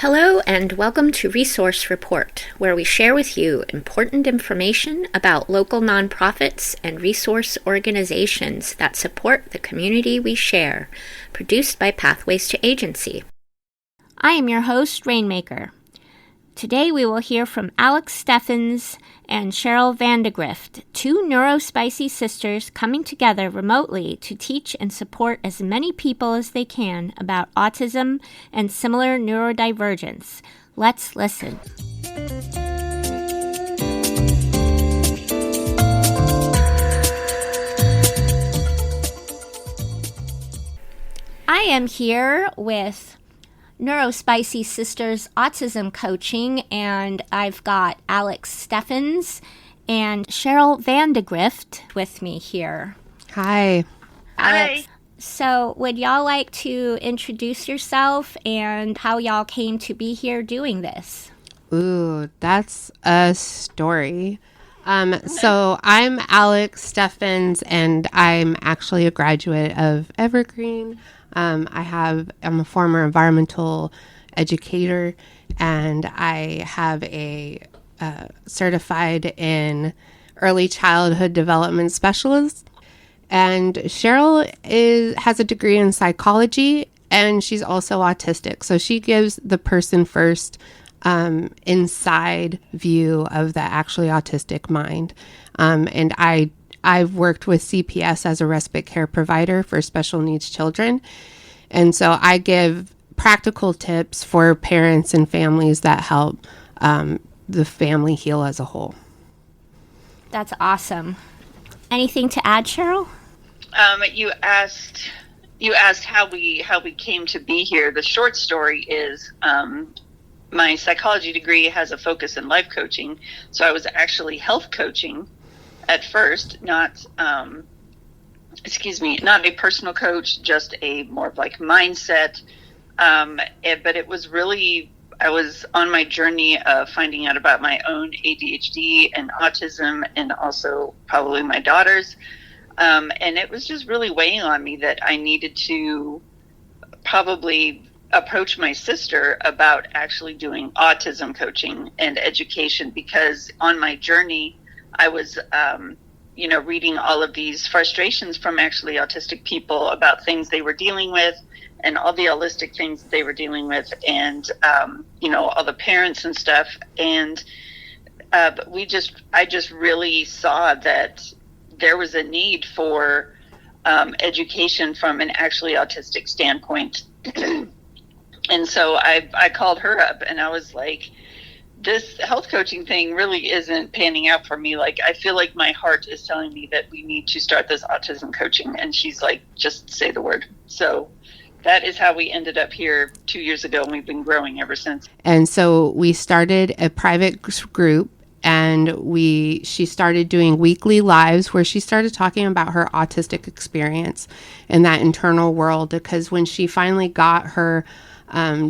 Hello and welcome to Resource Report, where we share with you important information about local nonprofits and resource organizations that support the community we share, produced by Pathways to Agency. I am your host, Rainmaker. Today we will hear from Allyx Steffens and Cheryl Vandegrift, two Neurospicy sisters coming together remotely to teach and support as many people as they can about autism and similar neurodivergence. Let's listen. I am here with Neurospicy Sisters Autism Coaching, and I've got Allyx Steffens and Cheryl Vandegrift with me here. Hi. Allyx, so would y'all like to introduce yourself and how y'all came to be here doing this? Ooh, that's a story. So I'm Allyx Steffens, and I'm actually a graduate of Evergreen. I'm a former environmental educator, and I have a certified in early childhood development specialist. And Cheryl has a degree in psychology, and she's also autistic. So she gives the person first inside view of the actually autistic mind. And I've worked with CPS as a respite care provider for special needs children. And so I give practical tips for parents and families that help the family heal as a whole. That's awesome. Anything to add, Cheryl? You asked how we came to be here. The short story is my psychology degree has a focus in life coaching. So I was actually health coaching at first, not a personal coach, just a more of like mindset. But it was really, I was on my journey of finding out about my own ADHD and autism, and also probably my daughter's. And it was just really weighing on me that I needed to probably approach my sister about actually doing autism coaching and education, because on my journey, I was, reading all of these frustrations from actually autistic people about things they were dealing with and all the holistic things they were dealing with, and, all the parents and stuff. And but I just really saw that there was a need for education from an actually autistic standpoint. And so I called her up, and I was like, this health coaching thing really isn't panning out for me. Like, I feel like my heart is telling me that we need to start this autism coaching. And she's like, just say the word. So that is how we ended up here 2 years ago, and we've been growing ever since. And so we started a private group, and she started doing weekly lives where she started talking about her autistic experience and that internal world, because when she finally got her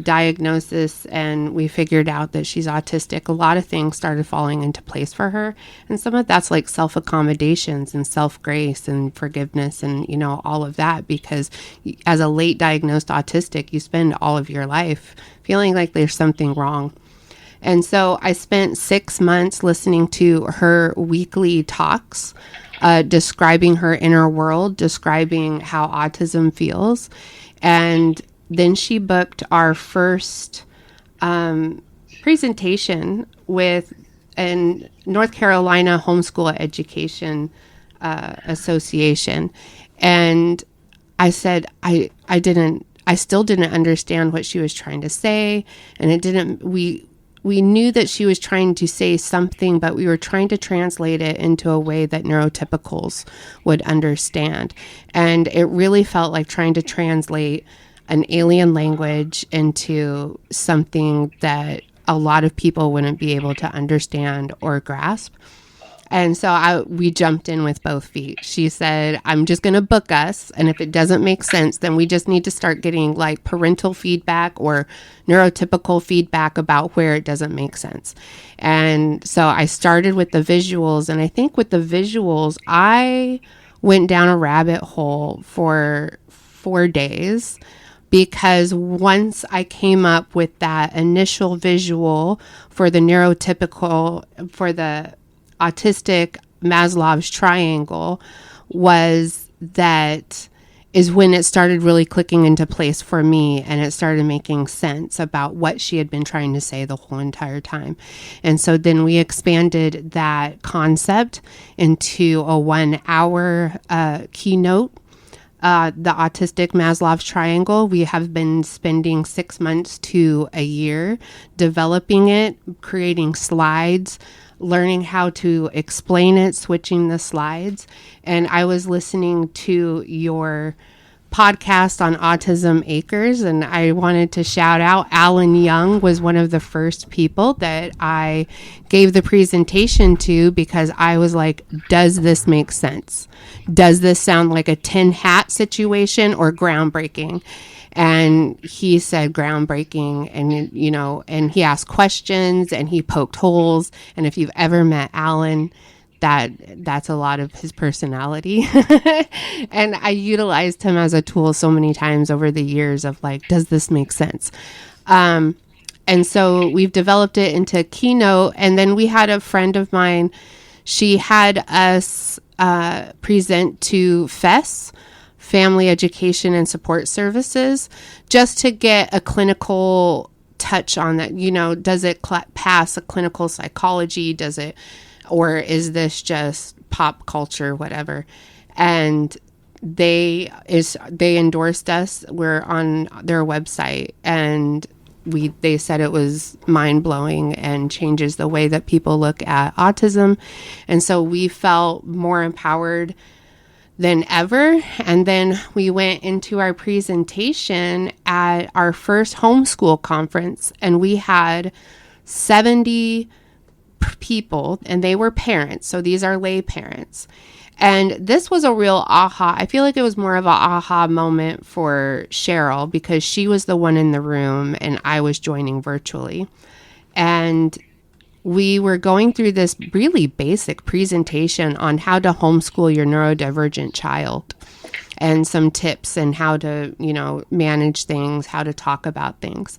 diagnosis and we figured out that she's autistic, a lot of things started falling into place for her. And some of that's like self-accommodations and self-grace and forgiveness and, all of that, because as a late diagnosed autistic, you spend all of your life feeling like there's something wrong. And so I spent 6 months listening to her weekly talks, describing her inner world, describing how autism feels. And then she booked our first presentation with a North Carolina Homeschool Education Association. And I said, I still didn't understand what she was trying to say. And we knew that she was trying to say something, but we were trying to translate it into a way that neurotypicals would understand. And it really felt like trying to translate an alien language into something that a lot of people wouldn't be able to understand or grasp. And so we jumped in with both feet. She said, I'm just going to book us. And if it doesn't make sense, then we just need to start getting like parental feedback or neurotypical feedback about where it doesn't make sense. And so I started with the visuals. And I think with the visuals, I went down a rabbit hole for 4 days because once I came up with that initial visual for the for the autistic Maslow's triangle, is when it started really clicking into place for me, and it started making sense about what she had been trying to say the whole entire time. And so then we expanded that concept into a 1-hour keynote. The autistic Maslow's triangle, we have been spending 6 months to a year developing it, creating slides, learning how to explain it, switching the slides. And I was listening to your podcast on Autism Acres, and I wanted to shout out Alan Young was one of the first people that I gave the presentation to, because I was like, does this make sense? Does this sound like a tin hat situation or groundbreaking? And he said groundbreaking, and and he asked questions and he poked holes. And if you've ever met Alan, that's a lot of his personality. And I utilized him as a tool so many times over the years of like, does this make sense? And so we've developed it into keynote. And then we had a friend of mine, she had us present to FES, Family Education and Support Services, just to get a clinical touch on that. Does it pass a clinical psychology? Or is this just pop culture, whatever? And they endorsed us. We're on their website, and they said it was mind-blowing and changes the way that people look at autism. And so we felt more empowered than ever. And then we went into our presentation at our first homeschool conference, and we had 70 people, and they were parents. So these are lay parents. And this was a real aha. I feel like it was more of an aha moment for Cheryl, because she was the one in the room and I was joining virtually. And we were going through this really basic presentation on how to homeschool your neurodivergent child, and some tips and how to, manage things, how to talk about things.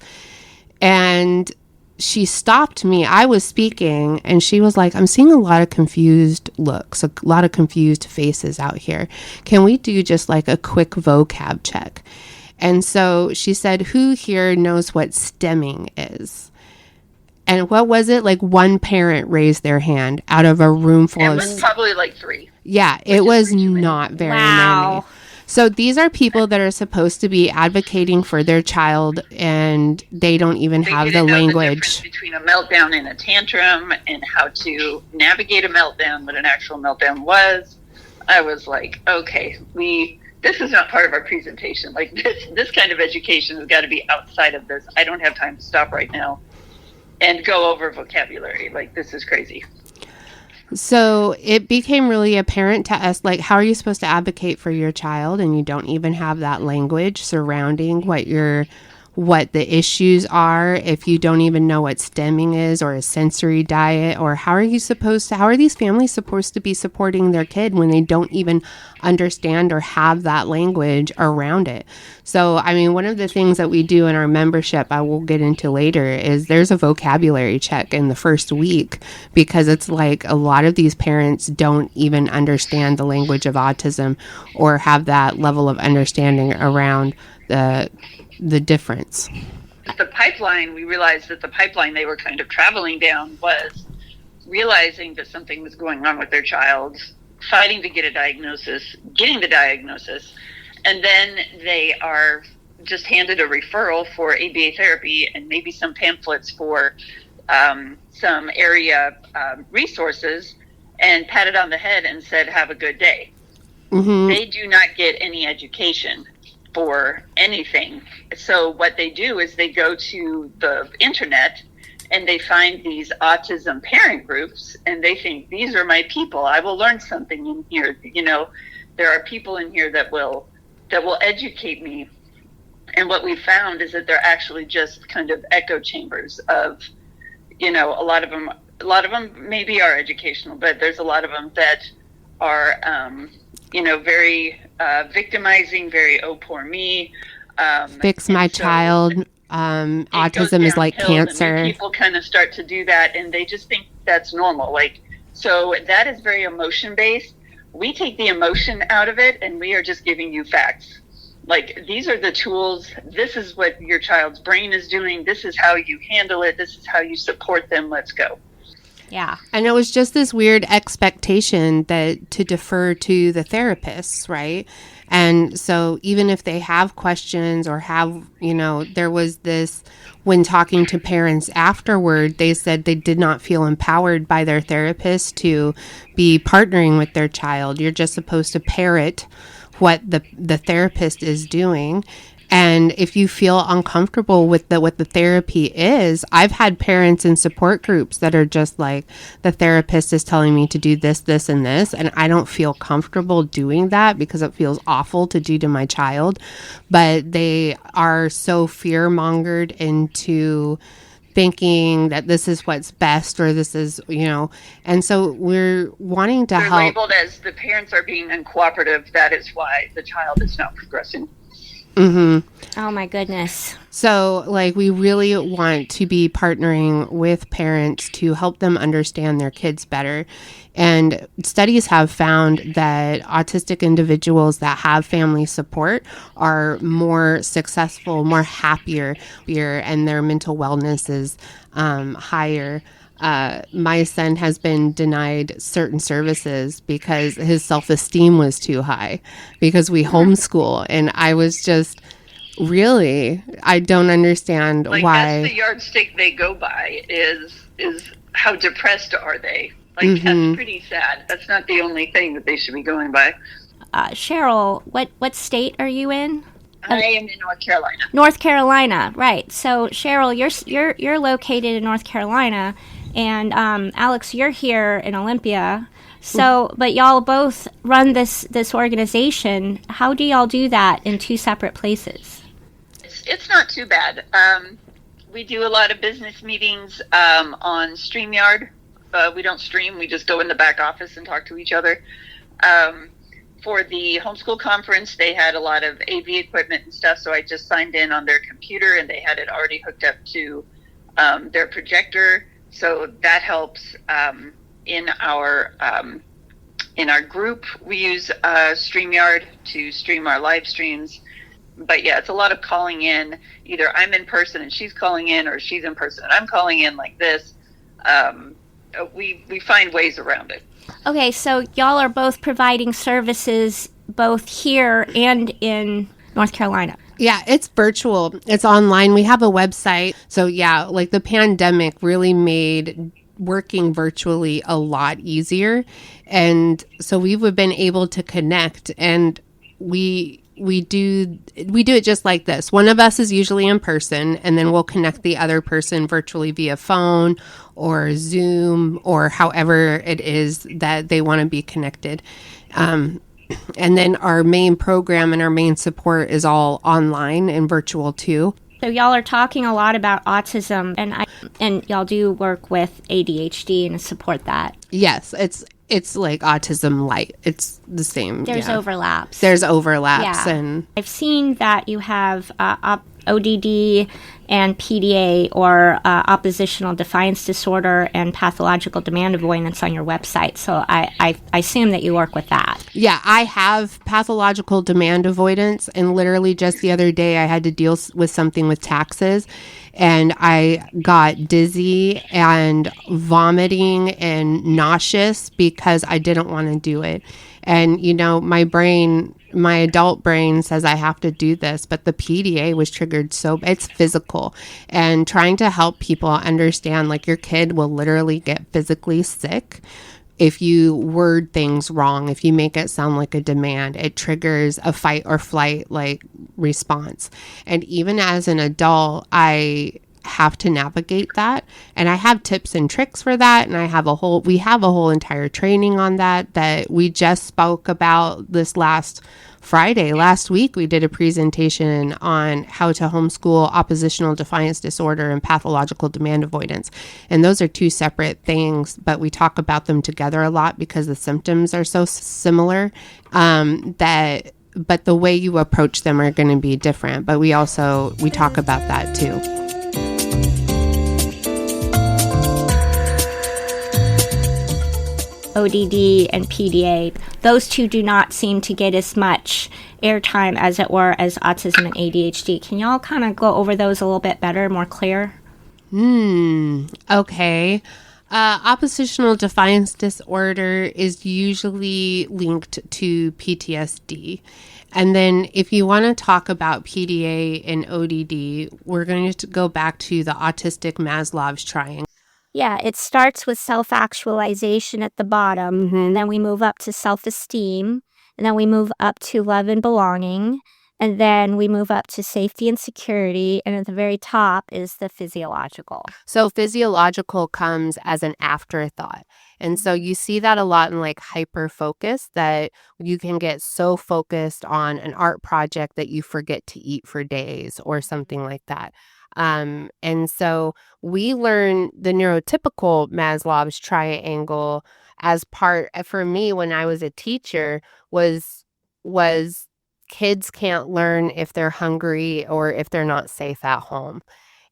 And she stopped me. I was speaking, and she was like, I'm seeing a lot of confused looks, a lot of confused faces out here. Can we do just like a quick vocab check? And so she said, who here knows what stemming is? And what was it? Like one parent raised their hand out of a room full of... It was probably like 3. Yeah, it was not very many. So these are people that are supposed to be advocating for their child, and they don't even have the language. The between a meltdown and a tantrum, and how to navigate a meltdown, what an actual meltdown was. I was like, okay, this is not part of our presentation. Like this kind of education has got to be outside of this. I don't have time to stop right now and go over vocabulary. Like, this is crazy. So it became really apparent to us, like, how are you supposed to advocate for your child and you don't even have that language surrounding what the issues are, if you don't even know what stemming is or a sensory diet, or how are these families supposed to be supporting their kid when they don't even understand or have that language around it? So, I mean, one of the things that we do in our membership, I will get into later, is there's a vocabulary check in the first week, because it's like a lot of these parents don't even understand the language of autism or have that level of understanding around the difference. The pipeline, we realized that the pipeline they were kind of traveling down was realizing that something was going on with their child, fighting to get a diagnosis, getting the diagnosis, and then they are just handed a referral for ABA therapy and maybe some pamphlets for some area resources, and patted on the head and said, have a good day. Mm-hmm. They do not get any education for anything. So what they do is they go to the internet and they find these autism parent groups, and they think, these are my people. I will learn something in here. There are people in here that will educate me. And what we found is that they're actually just kind of echo chambers of, a lot of them maybe are educational, but there's a lot of them that are, very victimizing, very, oh, poor me, Fix my child. Autism is like cancer. And people kind of start to do that, and they just think that's normal. Like, so that is very emotion based. We take the emotion out of it, and we are just giving you facts. Like, these are the tools. This is what your child's brain is doing. This is how you handle it. This is how you support them. Let's go. Yeah. And it was just this weird expectation that to defer to the therapists, right? And so even if they have questions or have, there was this, when talking to parents afterward, they said they did not feel empowered by their therapist to be partnering with their child. You're just supposed to parrot what the therapist is doing. And if you feel uncomfortable with what the therapy is, I've had parents in support groups that are just like, the therapist is telling me to do this, this, and this, and I don't feel comfortable doing that because it feels awful to do to my child. But they are so fear-mongered into thinking that this is what's best, or this is, and so we're wanting to help. They're labeled as the parents are being uncooperative. That is why the child is not progressing. Mm-hmm. Oh my goodness. So we really want to be partnering with parents to help them understand their kids better. And studies have found that autistic individuals that have family support are more successful, more happier, and their mental wellness is higher. My son has been denied certain services because his self-esteem was too high because we homeschool. And I was just I don't understand why. That's the yardstick they go by is how depressed are they? That's pretty sad. That's not the only thing that they should be going by. Cheryl, what state are you in? I am in North Carolina. North Carolina, right. So Cheryl, you're located in North Carolina. And Allyx, you're here in Olympia. So, but y'all both run this organization. How do y'all do that in two separate places? It's not too bad. We do a lot of business meetings on StreamYard. We don't stream. We just go in the back office and talk to each other. For the homeschool conference, they had a lot of AV equipment and stuff, so I just signed in on their computer, and they had it already hooked up to their projector. So that helps. In our group, we use StreamYard to stream our live streams. But yeah, it's a lot of calling in. Either I'm in person and she's calling in, or she's in person and I'm calling in, like this. We find ways around it. Okay, so y'all are both providing services both here and in North Carolina. Yeah, it's virtual. It's online. We have a website. So yeah, the pandemic really made working virtually a lot easier. And so we've been able to connect, and we do it just like this. One of us is usually in person, and then we'll connect the other person virtually via phone or Zoom or however it is that they want to be connected. And then our main program and our main support is all online and virtual too. So y'all are talking a lot about autism, and y'all do work with ADHD and support that. Yes, it's like autism light. It's the same. There's overlaps. There's overlaps, yeah. And I've seen that you have ODD and PDA, or oppositional defiance disorder, and pathological demand avoidance on your website. So I assume that you work with that. Yeah, I have pathological demand avoidance, and literally just the other day I had to deal with something with taxes, and I got dizzy and vomiting and nauseous because I didn't want to do it. And, my adult brain says I have to do this, but the PDA was triggered, so it's physical. And trying to help people understand, your kid will literally get physically sick if you word things wrong. If you make it sound like a demand, it triggers a fight or flight response. And even as an adult, I have to navigate that, and I have tips and tricks for that, and we have a whole entire training on that we just spoke about this last week. We did a presentation on how to homeschool oppositional defiance disorder and pathological demand avoidance, and those are two separate things, but we talk about them together a lot because the symptoms are so similar that but the way you approach them are going to be different. But we talk about that too. ODD and PDA, those two do not seem to get as much airtime, as it were, as autism and ADHD. Can y'all kind of go over those a little bit better, more clear? Okay. Oppositional defiance disorder is usually linked to PTSD. And then if you want to talk about PDA and ODD, we're going to go back to the autistic Maslow's triangle. Yeah, it starts with self-actualization at the bottom, and then we move up to self-esteem, and then we move up to love and belonging, and then we move up to safety and security, and at the very top is the physiological. So physiological comes as an afterthought. And so you see that a lot in like hyper focus, that you can get so focused on an art project that you forget to eat for days or something like that. And so we learn the neurotypical Maslow's triangle as part, for me, when I was a teacher, was kids can't learn if they're hungry or if they're not safe at home.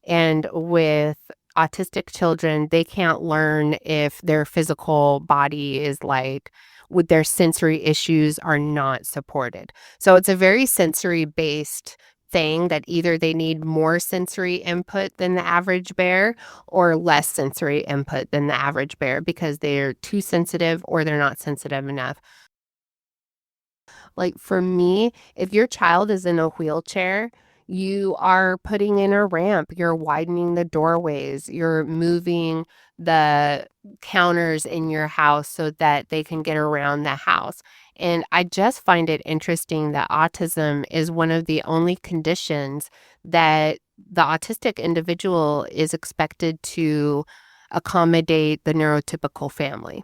And with autistic children, they can't learn if their physical body is like, with their sensory issues are not supported. So it's a very sensory based thing that either they need more sensory input than the average bear or less sensory input than the average bear because they're too sensitive or they're not sensitive enough. Like for me, if your child is in a wheelchair, you are putting in a ramp, you're widening the doorways, you're moving the counters in your house so that they can get around the house. And I just find it interesting that autism is one of the only conditions that the autistic individual is expected to accommodate the neurotypical family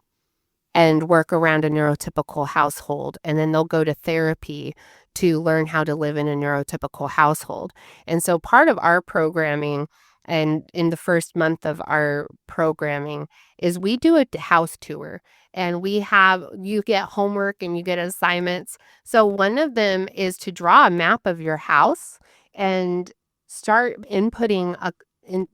and work around a neurotypical household. And then they'll go to therapy to learn how to live in a neurotypical household. And so part of our programming, and in the first month of our programming, is we do a house tour. And you get homework and you get assignments. So one of them is to draw a map of your house and start inputting in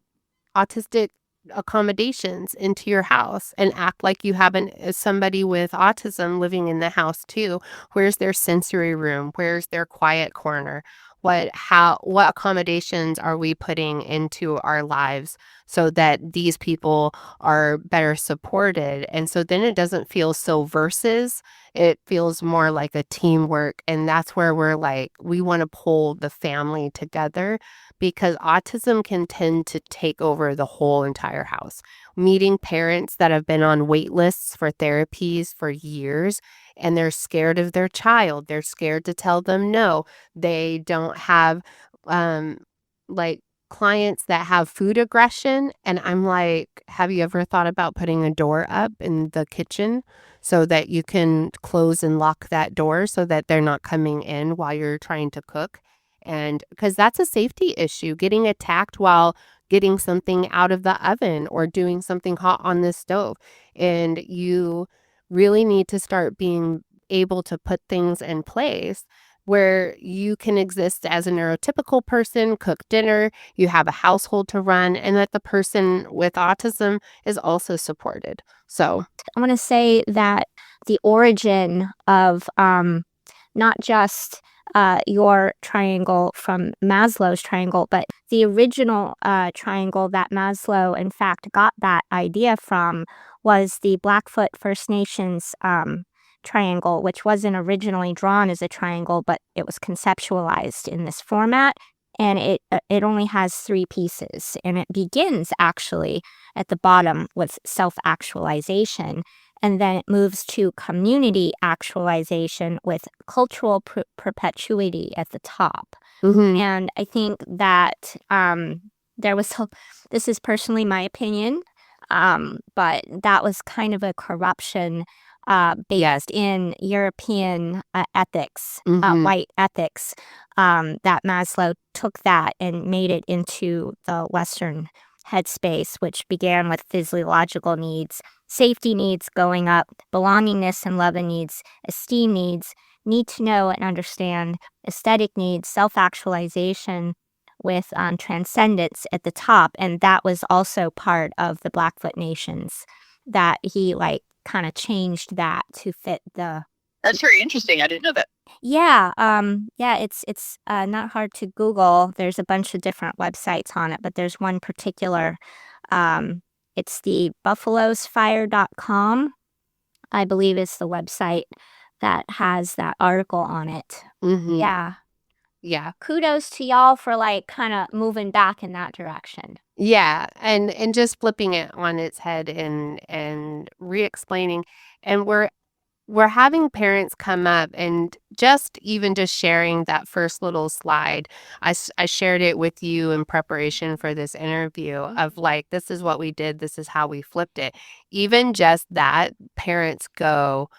autistic accommodations into your house and act like you have somebody with autism living in the house too. Where's their sensory room? Where's their quiet corner? What accommodations are we putting into our lives so that these people are better supported? And so then it doesn't feel so versus, it feels more like a teamwork. And that's where we're like, we want to pull the family together because autism can tend to take over the whole entire house. Meeting parents that have been on wait lists for therapies for years and they're scared of their child. They're scared to tell them no. They don't have like clients that have food aggression. And I'm like, have you ever thought about putting a door up in the kitchen so that you can close and lock that door so that they're not coming in while you're trying to cook? And because that's a safety issue, getting attacked while getting something out of the oven or doing something hot on the stove. And you really need to start being able to put things in place where you can exist as a neurotypical person, cook dinner, you have a household to run, and that the person with autism is also supported. So I want to say that the origin of not just your triangle from Maslow's triangle, but the original triangle that Maslow, in fact, got that idea from was the Blackfoot First Nations triangle, which wasn't originally drawn as a triangle, but it was conceptualized in this format. And it only has 3 pieces. And it begins actually at the bottom with self-actualization. And then it moves to community actualization with cultural perpetuity at the top. mhm. And I think that this is personally my opinion, but that was kind of a corruption based in European ethics, Mhm. white ethics, that Maslow took that and made it into the Western headspace, which began with physiological needs, safety needs going up, belongingness and love needs, esteem needs, need to know and understand aesthetic needs, self-actualization with transcendence at the top. And that was also part of the Blackfoot Nations, that he like kind of changed that to fit the. That's very interesting. I didn't know that. Yeah, it's not hard to Google. There's a bunch of different websites on it, but there's one particular, it's the buffalosfire.com, I believe is the website that has that article on it. Mm-hmm. Yeah. Yeah. Kudos to y'all for like kind of moving back in that direction. Yeah, and just flipping it on its head and re-explaining, and we're having parents come up and just sharing that first little slide. I shared it with you in preparation for this interview of like, this is what we did, this is how we flipped it. Even just that, parents go,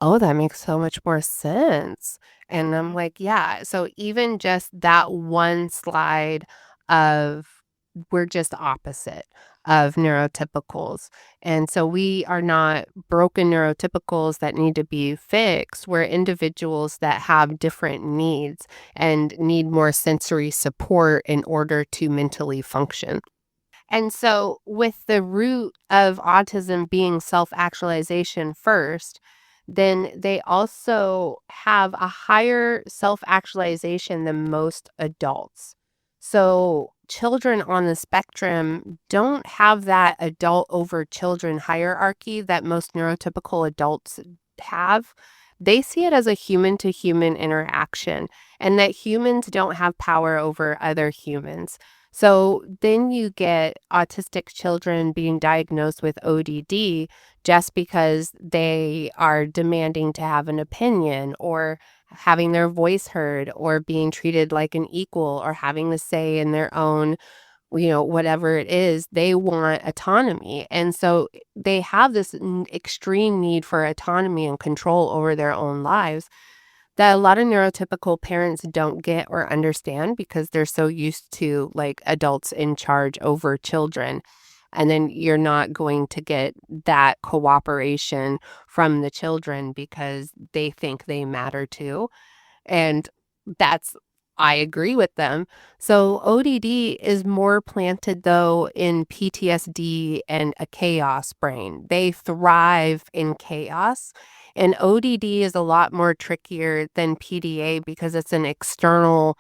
oh, that makes so much more sense. And I'm like, yeah. So even just that one slide of we're just opposite of neurotypicals. And so we are not broken neurotypicals that need to be fixed. We're individuals that have different needs and need more sensory support in order to mentally function. And so with the root of autism being self-actualization first, then they also have a higher self-actualization than most adults. So children on the spectrum don't have that adult over children hierarchy that most neurotypical adults have. They see it as a human-to-human interaction, and that humans don't have power over other humans. So then you get autistic children being diagnosed with ODD just because they are demanding to have an opinion or having their voice heard or being treated like an equal or having the say in their own, whatever it is, they want autonomy. And so they have this extreme need for autonomy and control over their own lives that a lot of neurotypical parents don't get or understand because they're so used to like adults in charge over children. And then you're not going to get that cooperation from the children because they think they matter too. And I agree with them. So ODD is more planted though in PTSD and a chaos brain. They thrive in chaos. And ODD is a lot more trickier than PDA because it's an external,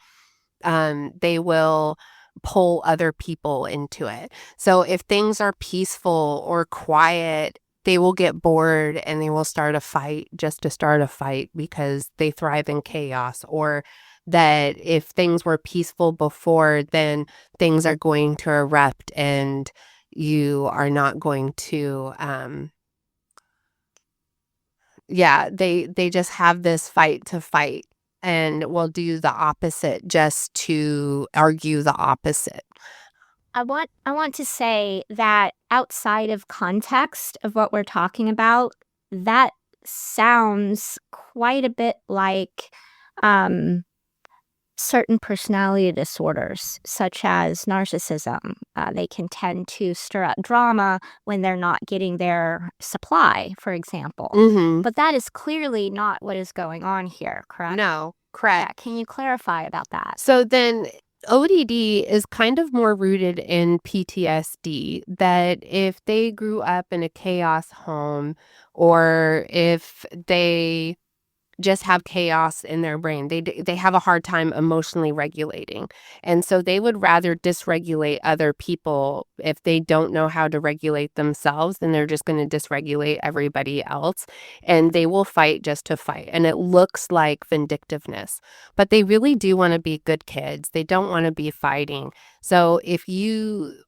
they will pull other people into it. So if things are peaceful or quiet, they will get bored and they will start a fight just to start a fight because they thrive in chaos. Or that if things were peaceful before, then things are going to erupt and you are not going to, they just have this fight to fight and will do the opposite just to argue the opposite. I want to say that outside of context of what we're talking about, that sounds quite a bit like certain personality disorders, such as narcissism. They can tend to stir up drama when they're not getting their supply, for example. Mm-hmm. But that is clearly not what is going on here, correct? No, correct. Yeah, can you clarify about that? So then ODD is kind of more rooted in PTSD, that if they grew up in a chaos home or if they just have chaos in their brain, they have a hard time emotionally regulating. And so they would rather dysregulate other people. If they don't know how to regulate themselves, then they're just going to dysregulate everybody else. And they will fight just to fight. And it looks like vindictiveness. But they really do want to be good kids. They don't want to be fighting. So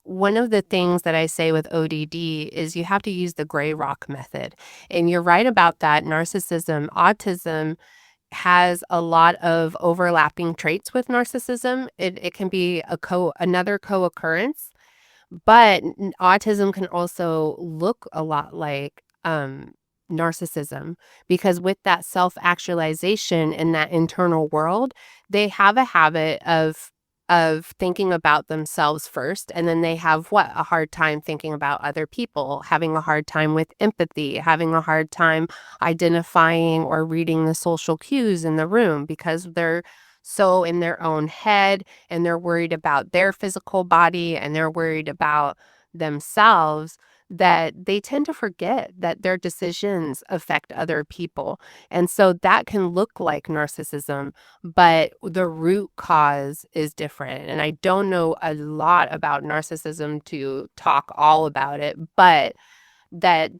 one of the things that I say with ODD is you have to use the gray rock method. And you're right about that. Narcissism, autism has a lot of overlapping traits with narcissism. It can be another co-occurrence, but autism can also look a lot like narcissism, because with that self-actualization in that internal world, they have a habit of of thinking about themselves first, and then they have a hard time thinking about other people, having a hard time with empathy, having a hard time identifying or reading the social cues in the room because they're so in their own head and they're worried about their physical body and they're worried about themselves, that they tend to forget that their decisions affect other people. And so that can look like narcissism, but the root cause is different. And I don't know a lot about narcissism to talk all about it, but that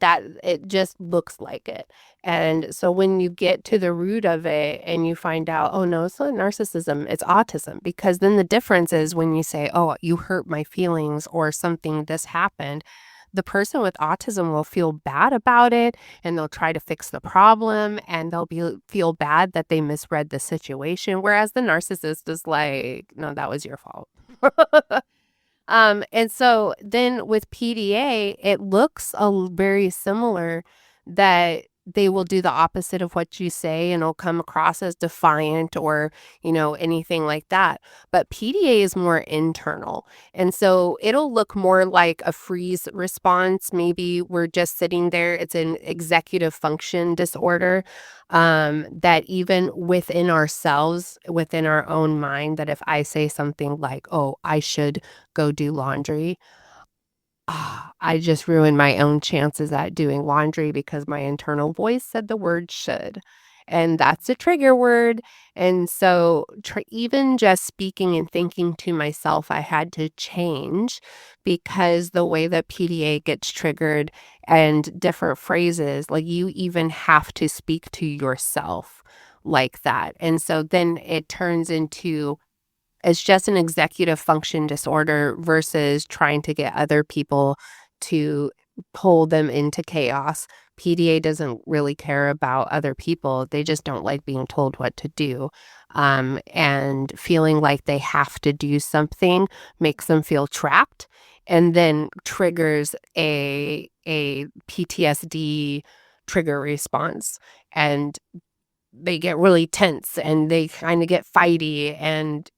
it just looks like it. And so when you get to the root of it and you find out, oh no, it's not narcissism, it's autism, because then the difference is when you say, oh, you hurt my feelings or something, this happened, the person with autism will feel bad about it and they'll try to fix the problem and feel bad that they misread the situation. Whereas the narcissist is like, no, that was your fault. And so then with PDA, it looks very similar, that they will do the opposite of what you say and it'll come across as defiant or, anything like that. But PDA is more internal. And so it'll look more like a freeze response. Maybe we're just sitting there. It's an executive function disorder, that even within ourselves, within our own mind, that if I say something like, oh, I should go do laundry, I just ruined my own chances at doing laundry because my internal voice said the word should. And that's a trigger word. And so even just speaking and thinking to myself, I had to change because the way that PDA gets triggered and different phrases, like you even have to speak to yourself like that. And so then it turns into, it's just an executive function disorder versus trying to get other people to pull them into chaos. PDA doesn't really care about other people. They just don't like being told what to do. And feeling like they have to do something makes them feel trapped and then triggers a PTSD trigger response. And they get really tense and they kind of get fighty. And,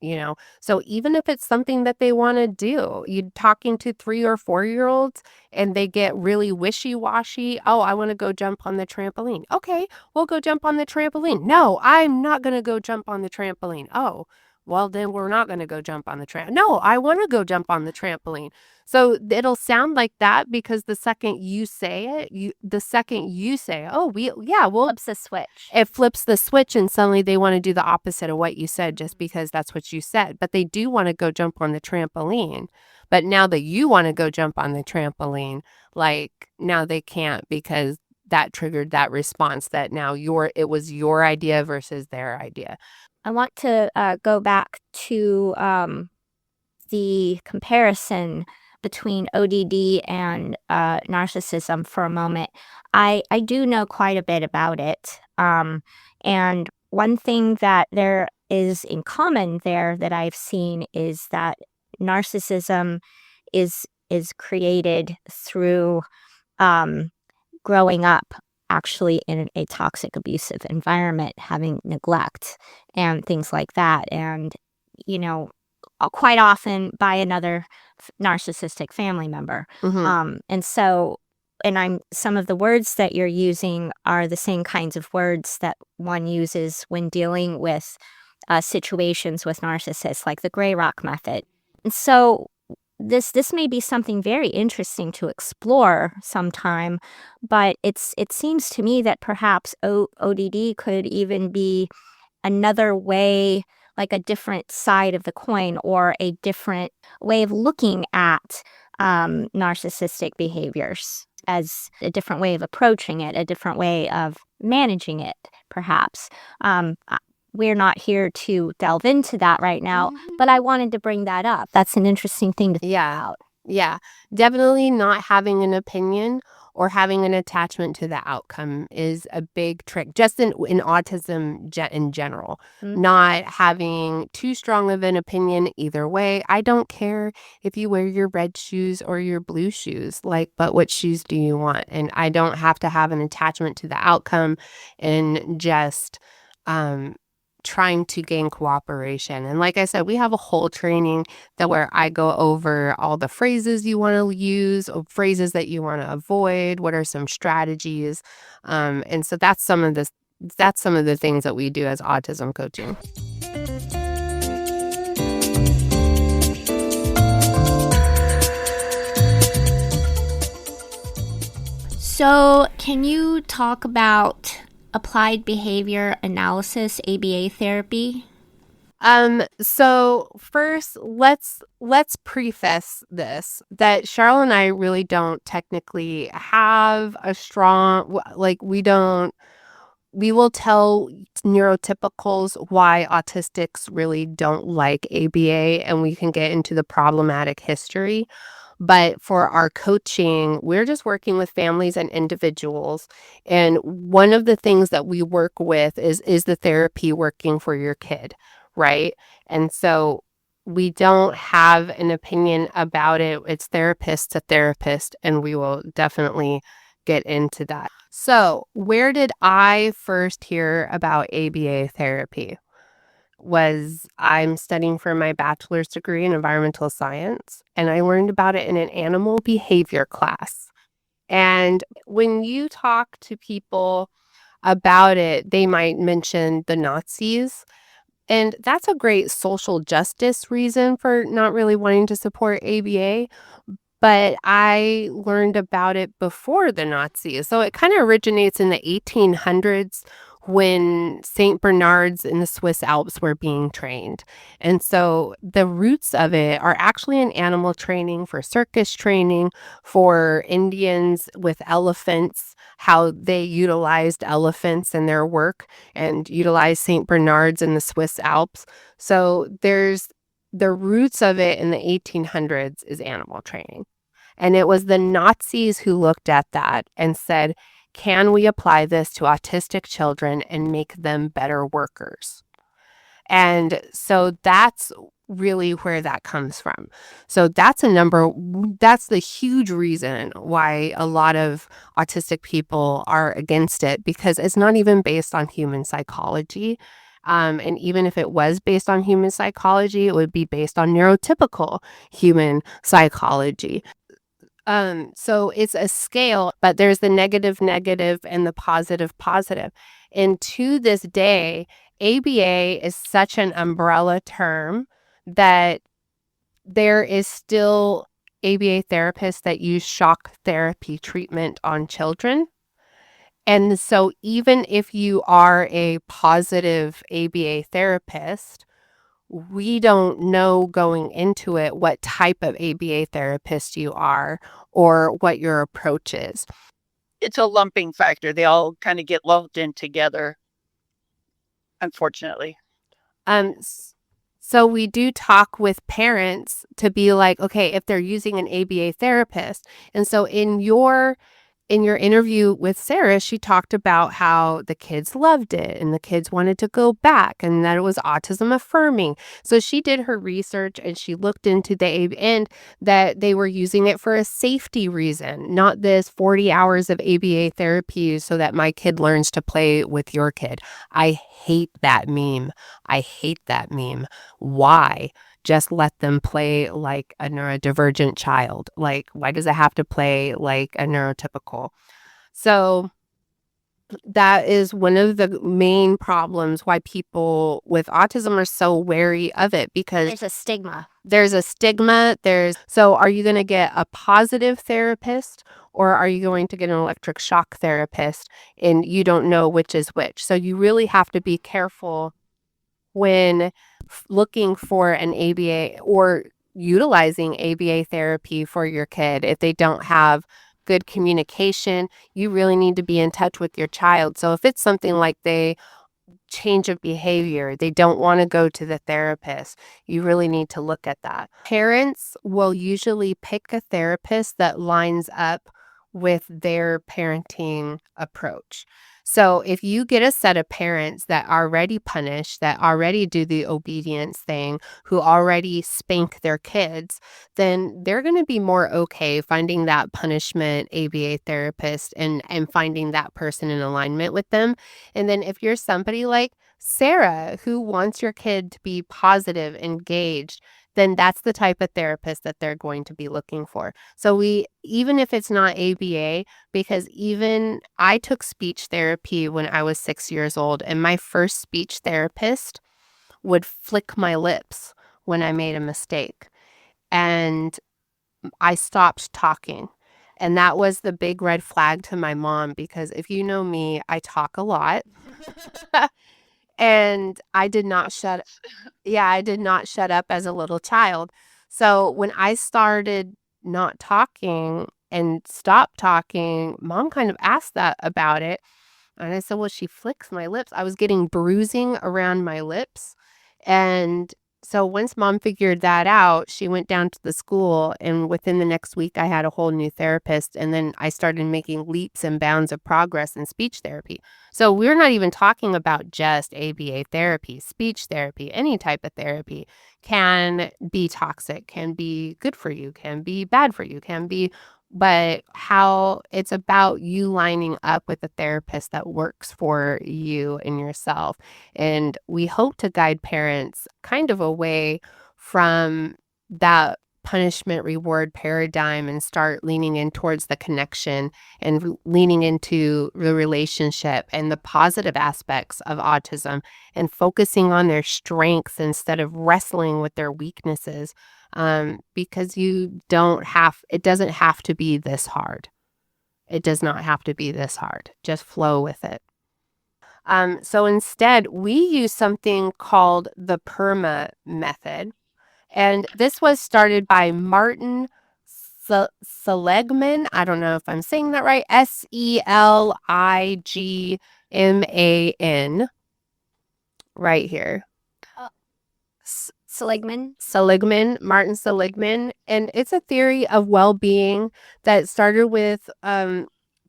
so even if it's something that they want to do, you're talking to 3 or 4-year-olds and they get really wishy-washy. Oh, I want to go jump on the trampoline. Okay, we'll go jump on the trampoline. No, I'm not going to go jump on the trampoline. Oh, well, then we're not going to go jump on the trampoline. No, I want to go jump on the trampoline. So it'll sound like that because the second you say it, oh, we'll Flips the switch. it flips the switch and suddenly they want to do the opposite of what you said just because that's what you said. But they do want to go jump on the trampoline. But now that you want to go jump on the trampoline, like now they can't because that triggered that response that now it was your idea versus their idea. I want to go back to the comparison between ODD and narcissism for a moment. I do know quite a bit about it. And one thing that there is in common there that I've seen is that narcissism is created through growing up actually in a toxic, abusive environment, having neglect and things like that. And, quite often by another narcissistic family member. Mm-hmm. And so, some of the words that you're using are the same kinds of words that one uses when dealing with situations with narcissists, like the gray rock method. And so this may be something very interesting to explore sometime, but it seems to me that perhaps ODD could even be another way, like a different side of the coin or a different way of looking at narcissistic behaviors, as a different way of approaching it, a different way of managing it, perhaps. We're not here to delve into that right now, but I wanted to bring that up. That's an interesting thing to think about. Yeah, definitely not having an opinion or having an attachment to the outcome is a big trick, just in autism in general. Mm-hmm. Not having too strong of an opinion either way. I don't care if you wear your red shoes or your blue shoes, but what shoes do you want? And I don't have to have an attachment to the outcome and just trying to gain cooperation. And like I said, we have a whole training that where I go over all the phrases you want to use, or phrases that you want to avoid, what are some strategies. And so that's some of the things that we do as autism coaching. So, can you talk about applied behavior analysis, ABA therapy? So first, let's preface this that Cheryl and I really don't technically have a strong, we will tell neurotypicals why autistics really don't like ABA, and we can get into the problematic history. But for our coaching, we're just working with families and individuals. And one of the things that we work with is the therapy working for your kid, right? And so we don't have an opinion about it. It's therapist to therapist, and we will definitely get into that. So where did I first hear about ABA therapy? I'm studying for my bachelor's degree in environmental science, and I learned about it in an animal behavior class. And when you talk to people about it, they might mention the Nazis. And that's a great social justice reason for not really wanting to support ABA. But I learned about it before the Nazis. So it kind of originates in the 1800s when St. Bernards in the Swiss Alps were being trained. And so the roots of it are actually in animal training, for circus training, for Indians with elephants, how they utilized elephants in their work and utilized St. Bernards in the Swiss Alps. So there's the roots of it in the 1800s is animal training. And it was the Nazis who looked at that and said, can we apply this to autistic children and make them better workers? And so that's really where that comes from. So that's the huge reason why a lot of autistic people are against it, because it's not even based on human psychology. And even if it was based on human psychology, it would be based on neurotypical human psychology. So it's a scale, but there's the negative and the positive. And to this day, ABA is such an umbrella term that there is still ABA therapists that use shock therapy treatment on children. And so even if you are a positive ABA therapist, we don't know going into it what type of ABA therapist you are or what your approach is. It's a lumping factor. They all kind of get lumped in together, unfortunately. So we do talk with parents to be like, okay, if they're using an ABA therapist. And so in your interview with Sarah, she talked about how the kids loved it and the kids wanted to go back and that it was autism affirming. So she did her research and she looked into and that they were using it for a safety reason, not this 40 hours of ABA therapy so that my kid learns to play with your kid. I hate that meme. Why? Just let them play like a neurodivergent child. Like, why does it have to play like a neurotypical? So that is one of the main problems why people with autism are so wary of it, because There's a stigma. So are you going to get a positive therapist or are you going to get an electric shock therapist, and you don't know which is which? So you really have to be careful when looking for an ABA or utilizing ABA therapy for your kid. If they don't have good communication, you really need to be in touch with your child. So if it's something like they change of behavior, they don't want to go to the therapist, you really need to look at that. Parents will usually pick a therapist that lines up with their parenting approach. So if you get a set of parents that already punish, that already do the obedience thing, who already spank their kids, then they're going to be more okay finding that punishment ABA therapist and finding that person in alignment with them. And then if you're somebody like Sarah, who wants your kid to be positive, engaged, then that's the type of therapist that they're going to be looking for. So even if it's not ABA, because even I took speech therapy when I was 6 years old, and my first speech therapist would flick my lips when I made a mistake. And I stopped talking. And that was the big red flag to my mom, because if you know me, I talk a lot. And I did not shut up as a little child. So when I started not talking and stopped talking, mom kind of asked that about it. And I said, well, she flicks my lips. I was getting bruising around my lips. And so once mom figured that out, she went down to the school, and within the next week, I had a whole new therapist. And then I started making leaps and bounds of progress in speech therapy. So we're not even talking about just ABA therapy. Speech therapy, any type of therapy can be toxic, can be good for you, can be bad for you, but how it's about you lining up with a therapist that works for you and yourself. And we hope to guide parents kind of away from that punishment reward paradigm and start leaning in towards the connection and leaning into the relationship and the positive aspects of autism and focusing on their strengths instead of wrestling with their weaknesses. Because it doesn't have to be this hard. It does not have to be this hard. Just flow with it. So instead, we use something called the PERMA method. And this was started by Martin Seligman. I don't know if I'm saying that right. Seligman, right here. Martin Seligman. And it's a theory of well-being that started with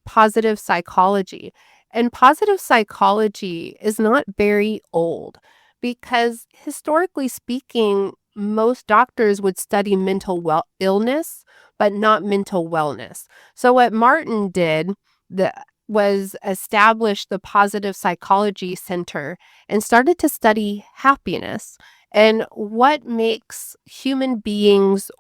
positive psychology. And positive psychology is not very old, because historically speaking, most doctors would study mental illness, but not mental wellness. So what Martin did was establish the Positive Psychology Center and started to study happiness and what makes human beings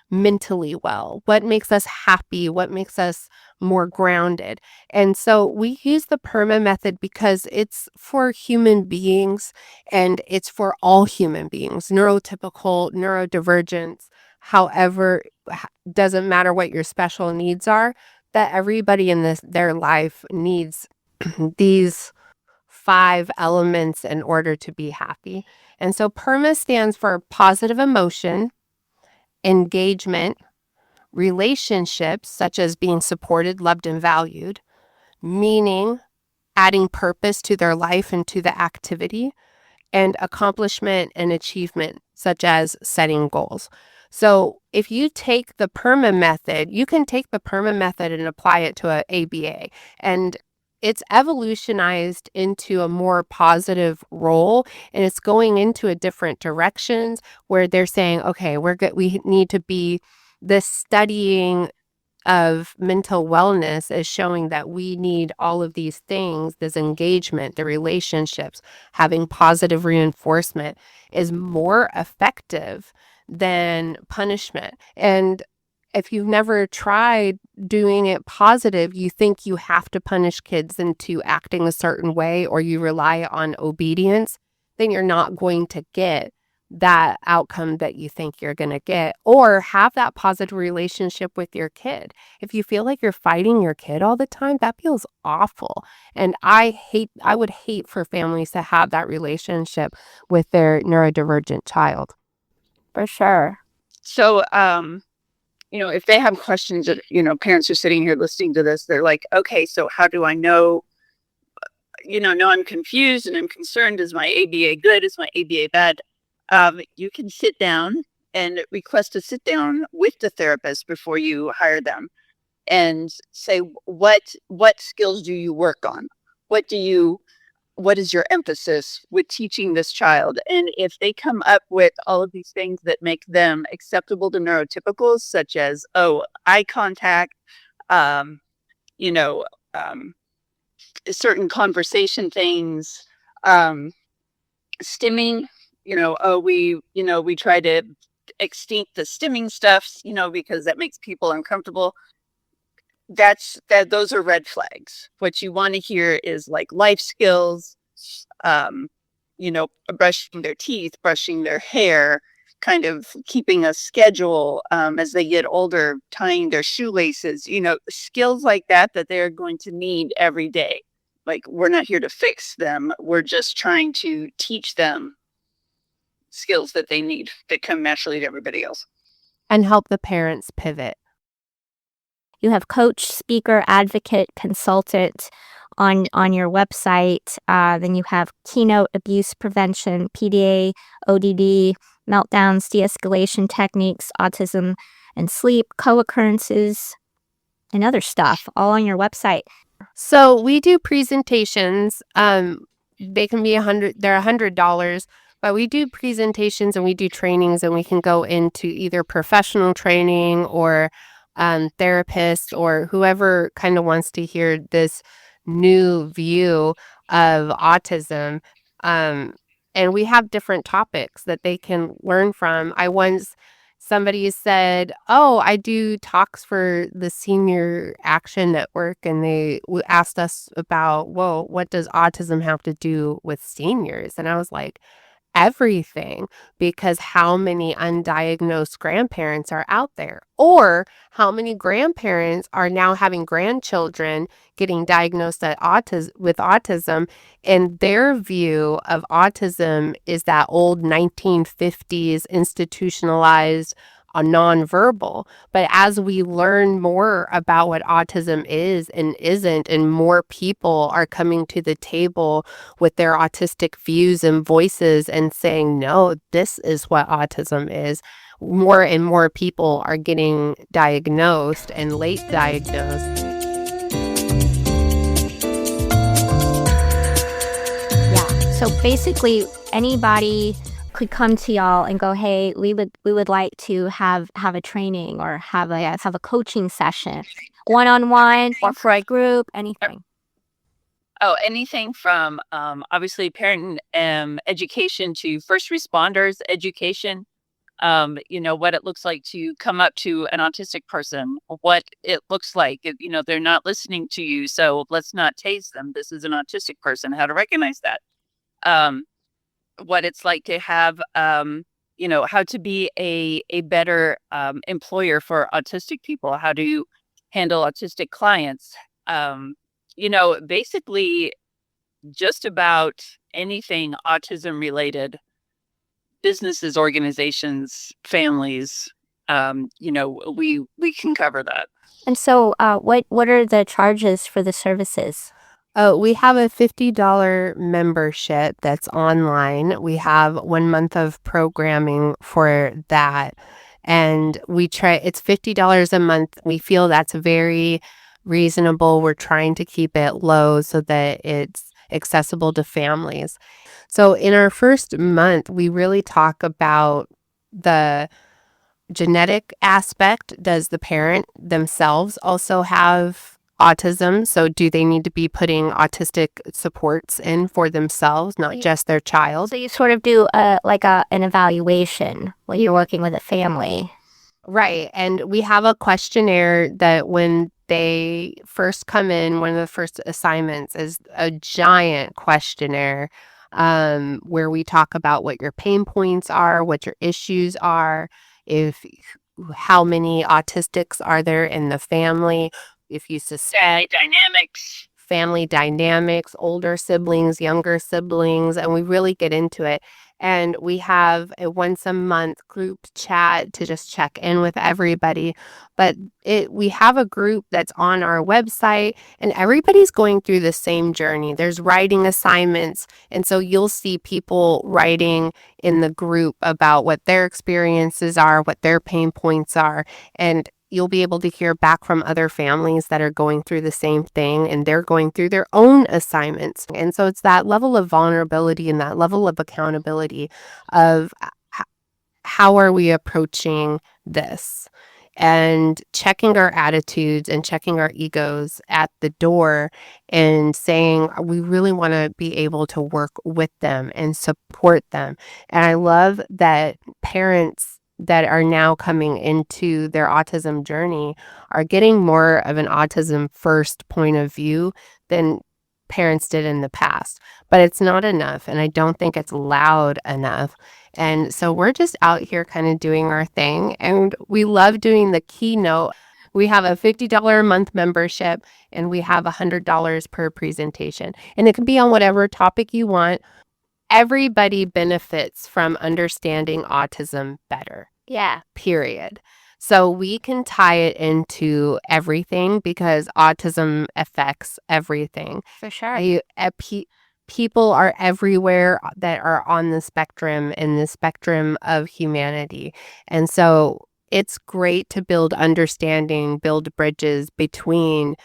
mentally well, what makes us happy, what makes us more grounded. And so we use the PERMA method because it's for human beings and it's for all human beings, neurotypical, neurodivergent, however, doesn't matter what your special needs are, that everybody in their life needs these 5 elements in order to be happy. And so PERMA stands for positive emotion, engagement, relationships, such as being supported, loved, and valued, meaning, adding purpose to their life and to the activity, and accomplishment and achievement, such as setting goals. So if you take the PERMA method, you can take the PERMA method and apply it to an ABA. And it's evolutionized into a more positive role, and it's going into a different directions where they're saying, okay, we need to be this studying of mental wellness is showing that we need all of these things, this engagement, the relationships, having positive reinforcement is more effective than punishment. And if you've never tried doing it positive, you think you have to punish kids into acting a certain way, or you rely on obedience, then you're not going to get that outcome that you think you're going to get, or have that positive relationship with your kid. If you feel like you're fighting your kid all the time, that feels awful. And I would hate for families to have that relationship with their neurodivergent child. For sure. So, if they have questions, parents are sitting here listening to this, they're like, okay, so how do I know, no, I'm confused and I'm concerned. Is my ABA good? Is my ABA bad? You can sit down and request to sit down with the therapist before you hire them and say, what skills do you work on? What is your emphasis with teaching this child? And if they come up with all of these things that make them acceptable to neurotypicals, such as, eye contact, um, certain conversation things, Stimming, we try to extinct the stimming stuff, because that makes people uncomfortable. Those are red flags. What you want to hear is like life skills, brushing their teeth, brushing their hair, kind of keeping a schedule as they get older, tying their shoelaces, skills like that they're going to need every day. Like, we're not here to fix them. We're just trying to teach them skills that they need that come naturally to everybody else. And help the parents pivot. You have coach, speaker, advocate, consultant on your website. Then you have keynote, abuse prevention, PDA, ODD, meltdowns, de-escalation techniques, autism and sleep, co-occurrences, and other stuff, all on your website. So we do presentations. They can be they're $100, but we do presentations and we do trainings, and we can go into either professional training or therapists or whoever kind of wants to hear this new view of autism. And we have different topics that they can learn from. Somebody said, "Oh, I do talks for the Senior Action Network," and they asked us about, "Well, what does autism have to do with seniors?" And I was like, everything, because how many undiagnosed grandparents are out there, or how many grandparents are now having grandchildren getting diagnosed with autism, and their view of autism is that old 1950s institutionalized nonverbal. But as we learn more about what autism is and isn't, and more people are coming to the table with their autistic views and voices and saying, no, this is what autism is, more and more people are getting diagnosed and late diagnosed. Yeah. So basically, anybody could come to y'all and go, "Hey, we would like to have a training or have a coaching session, one-on-one or for a group, anything." Oh, anything from obviously parent education to first responders education. What it looks like to come up to an autistic person, what it looks like, they're not listening to you, so let's not tase them. This is an autistic person, how to recognize that. What it's like to have, how to be a better employer for autistic people, how to handle autistic clients. Basically just about anything autism related, businesses, organizations, families, we can cover that. And so, what are the charges for the services? We have a $50 membership that's online. We have 1 month of programming for that. And it's $50 a month. We feel that's very reasonable. We're trying to keep it low so that it's accessible to families. So in our first month, we really talk about the genetic aspect. Does the parent themselves also have autism? So do they need to be putting autistic supports in for themselves, not just their child? So you sort of do an evaluation when you're working with a family. Right. And we have a questionnaire that when they first come in, one of the first assignments is a giant questionnaire where we talk about what your pain points are, what your issues are, how many autistics are there in the family, if you suspect family dynamics, older siblings, younger siblings, and we really get into it. And we have a once a month group chat to just check in with everybody. But we have a group that's on our website, and everybody's going through the same journey. There's writing assignments. And so you'll see people writing in the group about what their experiences are, what their pain points are. And you'll be able to hear back from other families that are going through the same thing, and they're going through their own assignments. And so it's that level of vulnerability and that level of accountability of how are we approaching this? and checking our attitudes and checking our egos at the door and saying, we really want to be able to work with them and support them. And I love that parents that are now coming into their autism journey are getting more of an autism first point of view than parents did in the past. But it's not enough, and I don't think it's loud enough. And so we're just out here kind of doing our thing, and we love doing the keynote. We have a $50 a month membership, and we have $100 per presentation. And it can be on whatever topic you want. Everybody benefits from understanding autism better. Yeah. Period. So we can tie it into everything because autism affects everything. For sure. People are everywhere that are on the spectrum, in the spectrum of humanity. And so it's great to build understanding, build bridges between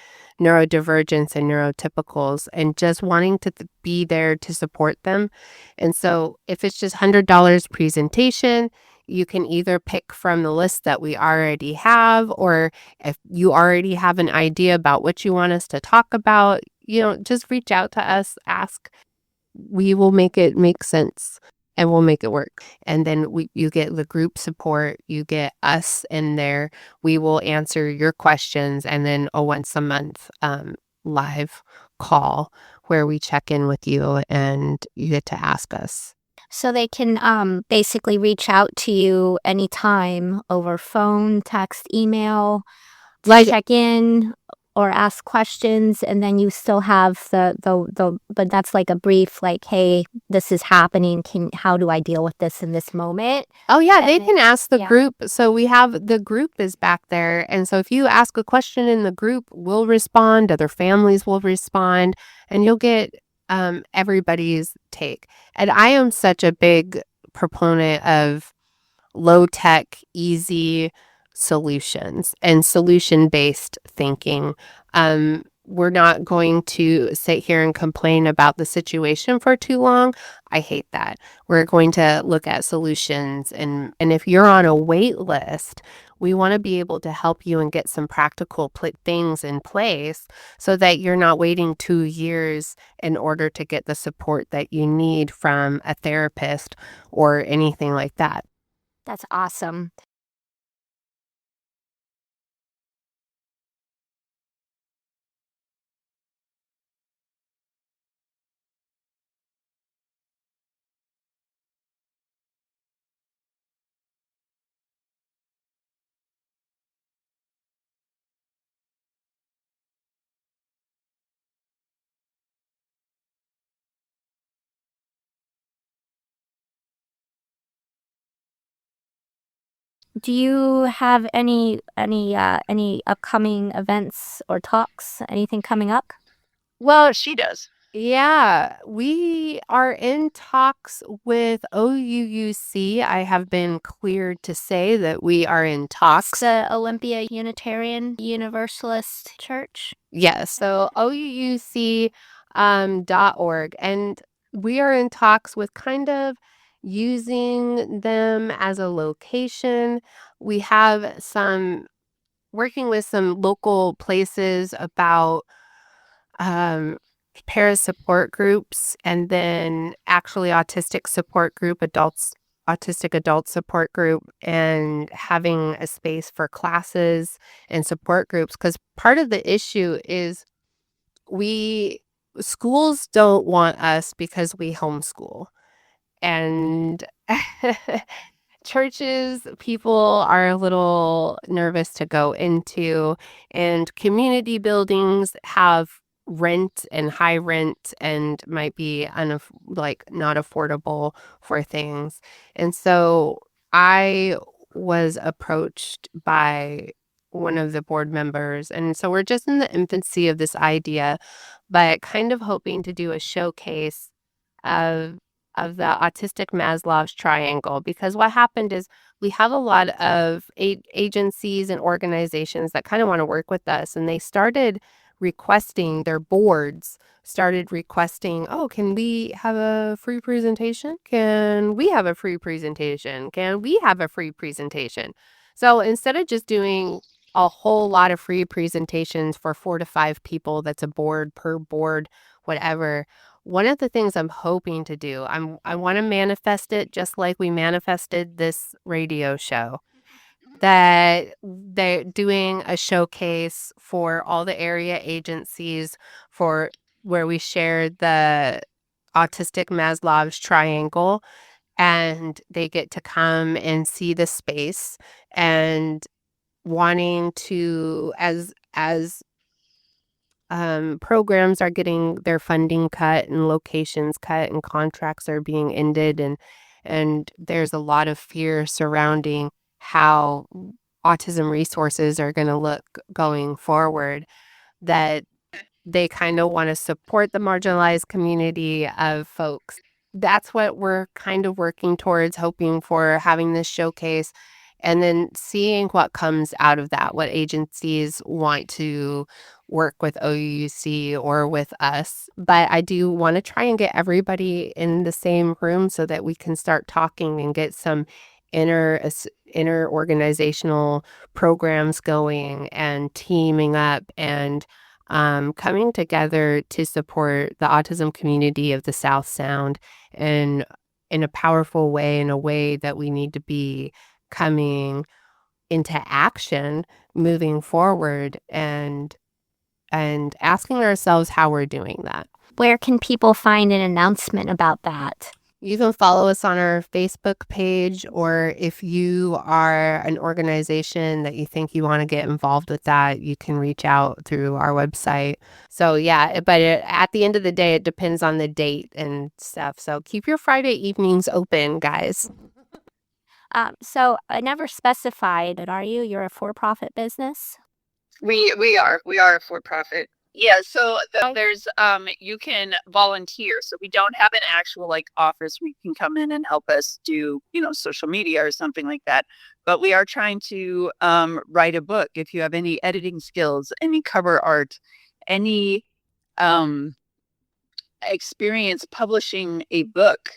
neurodivergence and neurotypicals, and just wanting to be there to support them. And so if it's just $100 presentation, you can either pick from the list that we already have, or if you already have an idea about what you want us to talk about, just reach out to us, ask. We will make it make sense and we'll make it work. And then you get the group support, you get us in there. We will answer your questions, and then a once a month live call where we check in with you and you get to ask us. So they can basically reach out to you anytime over phone, text, email, check in or ask questions, and then you still have but that's like a brief, like, hey, this is happening. How do I deal with this in this moment? Oh yeah, they can ask the group. So we have the group is back there, and so if you ask a question in the group, we'll respond. Other families will respond, and you'll get everybody's take. And I am such a big proponent of low tech, easy solutions and solution-based thinking. We're not going to sit here and complain about the situation for too long. I hate that. We're going to look at solutions. And if you're on a wait list, we want to be able to help you and get some practical things in place so that you're not waiting 2 years in order to get the support that you need from a therapist or anything like that. That's awesome. Do you have any upcoming events or talks? Anything coming up? Well, she does. Yeah, we are in talks with OUUC. I have been cleared to say that we are in talks. The Olympia Unitarian Universalist Church? Yes, so OUUC.org. And we are in talks with kind of using them as a location. We have working with some local places about parent support groups, and then actually autistic support group, autistic adult support group, and having a space for classes and support groups. Because part of the issue is schools don't want us because we homeschool. And churches, people are a little nervous to go into, and community buildings have rent and high rent and might be not affordable for things. And so I was approached by one of the board members, and so we're just in the infancy of this idea, but kind of hoping to do a showcase of the autistic Maslow's triangle, because what happened is we have a lot of agencies and organizations that kind of want to work with us, and they started requesting, their boards started requesting, oh, can we have a free presentation? Can we have a free presentation? Can we have a free presentation? So instead of just doing a whole lot of free presentations for 4 to 5 people, that's a board per board, whatever. One of the things I'm hoping to do, I want to manifest it just like we manifested this radio show, that they're doing a showcase for all the area agencies for where we share the autistic Maslow's triangle, and they get to come and see the space, and wanting to, as programs are getting their funding cut and locations cut and contracts are being ended, and there's a lot of fear surrounding how autism resources are going to look going forward, that they kind of want to support the marginalized community of folks. That's what we're kind of working towards, hoping for having this showcase and then seeing what comes out of that, what agencies want to work with OUC or with us. But I do want to try and get everybody in the same room so that we can start talking and get some inner organizational programs going and teaming up and coming together to support the autism community of the South Sound in a powerful way, in a way that we need to be coming into action moving forward, and asking ourselves how we're doing that. Where can people find an announcement about that? You can follow us on our Facebook page, or if you are an organization that you think you want to get involved with that, you can reach out through our website. So yeah, but at the end of the day, it depends on the date and stuff. So keep your Friday evenings open, guys. So I never specified, but are you? You're a for-profit business? We are a for-profit. Yeah, so there's you can volunteer. So we don't have an actual like office where you can come in and help us do, social media or something like that. But we are trying to write a book. If you have any editing skills, any cover art, any experience publishing a book,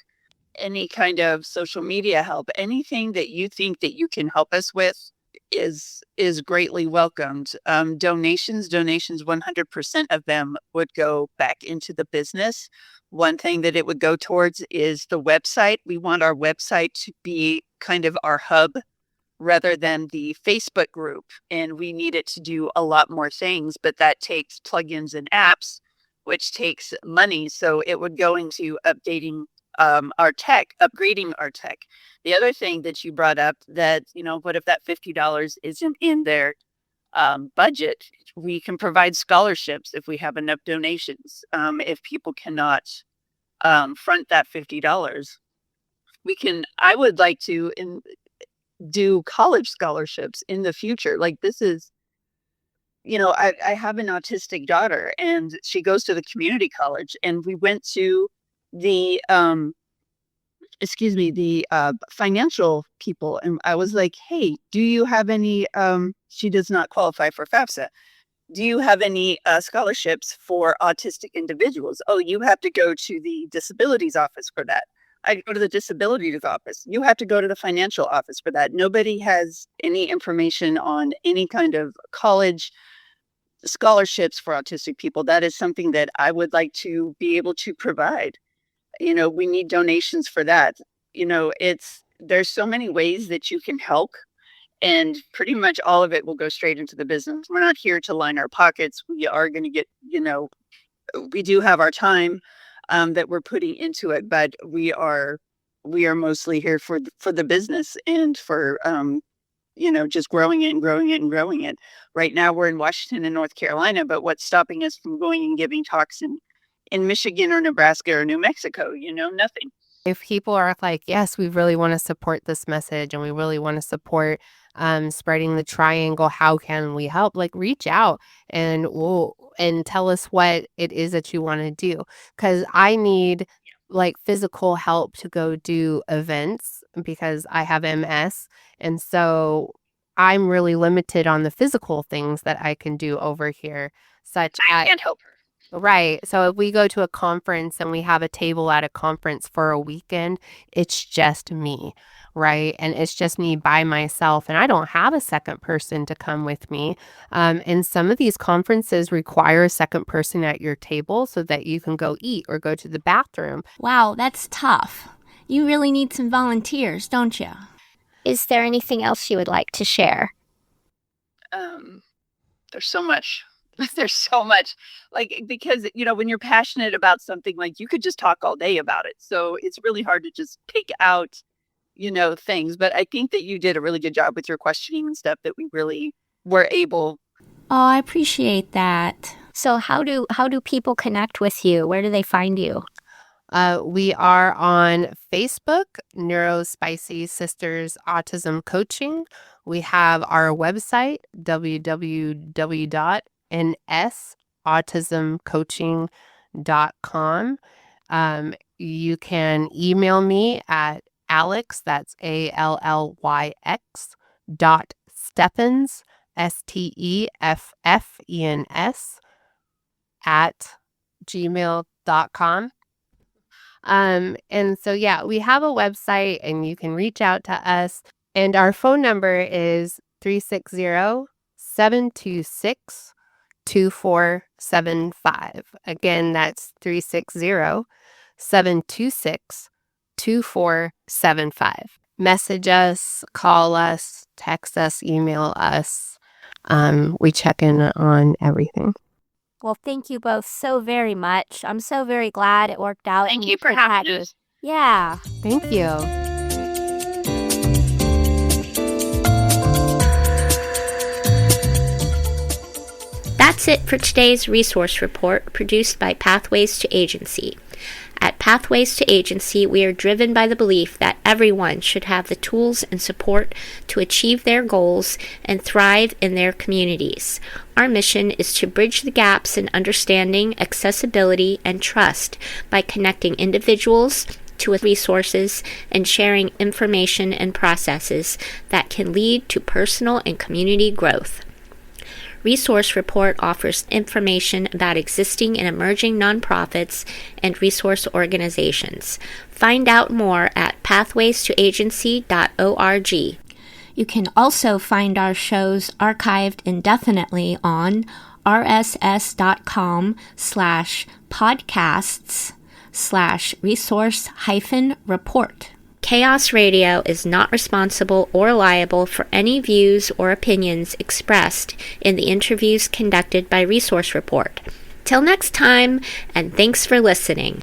any kind of social media help, anything that you think that you can help us with is greatly welcomed. Donations, 100% of them would go back into the business. One thing that it would go towards is the website. We want our website to be kind of our hub rather than the Facebook group. And we need it to do a lot more things, but that takes plugins and apps, which takes money. So it would go into updating our tech, upgrading our tech. The other thing that you brought up that, what if that $50 isn't in their budget? We can provide scholarships if we have enough donations. If people cannot front that $50, I would like to do college scholarships in the future. Like this is, I have an autistic daughter and she goes to the community college, and we went to the financial people, and I was like, hey, do you have any she does not qualify for FAFSA, do you have any scholarships for autistic individuals? Oh, you have to go to the disabilities office for that. I go to the disabilities office. You have to go to the financial office for that. Nobody has any information on any kind of college scholarships for autistic people. That is something that I would like to be able to provide. We need donations for that. There's so many ways that you can help, and pretty much all of it will go straight into the business. We're not here to line our pockets. We are going to get, we do have our time that we're putting into it, but we are mostly here for the business and for, just growing it and growing it and growing it. Right now we're in Washington and North Carolina, but what's stopping us from going and giving talks in Michigan or Nebraska or New Mexico? Nothing. If people are like, yes, we really want to support this message and we really want to support spreading the triangle, how can we help? Like, reach out and tell us what it is that you want to do. Because I need like physical help to go do events because I have MS. And so I'm really limited on the physical things that I can do over here, such I as can't help her. Right. So if we go to a conference and we have a table at a conference for a weekend, it's just me, right? And it's just me by myself, and I don't have a second person to come with me. And some of these conferences require a second person at your table so that you can go eat or go to the bathroom. Wow, that's tough. You really need some volunteers, don't you? Is there anything else you would like to share? There's so much. There's so much, like, because, when you're passionate about something, like, you could just talk all day about it. So it's really hard to just pick out, things. But I think that you did a really good job with your questioning and stuff, that we really were able. Oh, I appreciate that. So how do people connect with you? Where do they find you? We are on Facebook, Neurospicy Sisters Autism Coaching. We have our website, www.nsautismcoaching.com. You can email me at Allyx, that's ALLYX, .Steffens, STEFFENS, at gmail.com. And so, yeah, we have a website and you can reach out to us. And our phone number is 360-726-2475. Again, that's 360-726-2475. Message us, call us, text us, email us. We check in on everything. Well, thank you both so very much. I'm so very glad it worked out. Thank you for having us. Yeah. Thank you. That's it for today's resource report produced by Pathways to Agency. At Pathways to Agency, we are driven by the belief that everyone should have the tools and support to achieve their goals and thrive in their communities. Our mission is to bridge the gaps in understanding, accessibility, and trust by connecting individuals to resources and sharing information and processes that can lead to personal and community growth. Resource Report offers information about existing and emerging nonprofits and resource organizations. Find out more at pathwaystoagency.org. You can also find our shows archived indefinitely on rss.com/podcasts/resource-report. Chaos Radio is not responsible or liable for any views or opinions expressed in the interviews conducted by Resource Report. Till next time, and thanks for listening.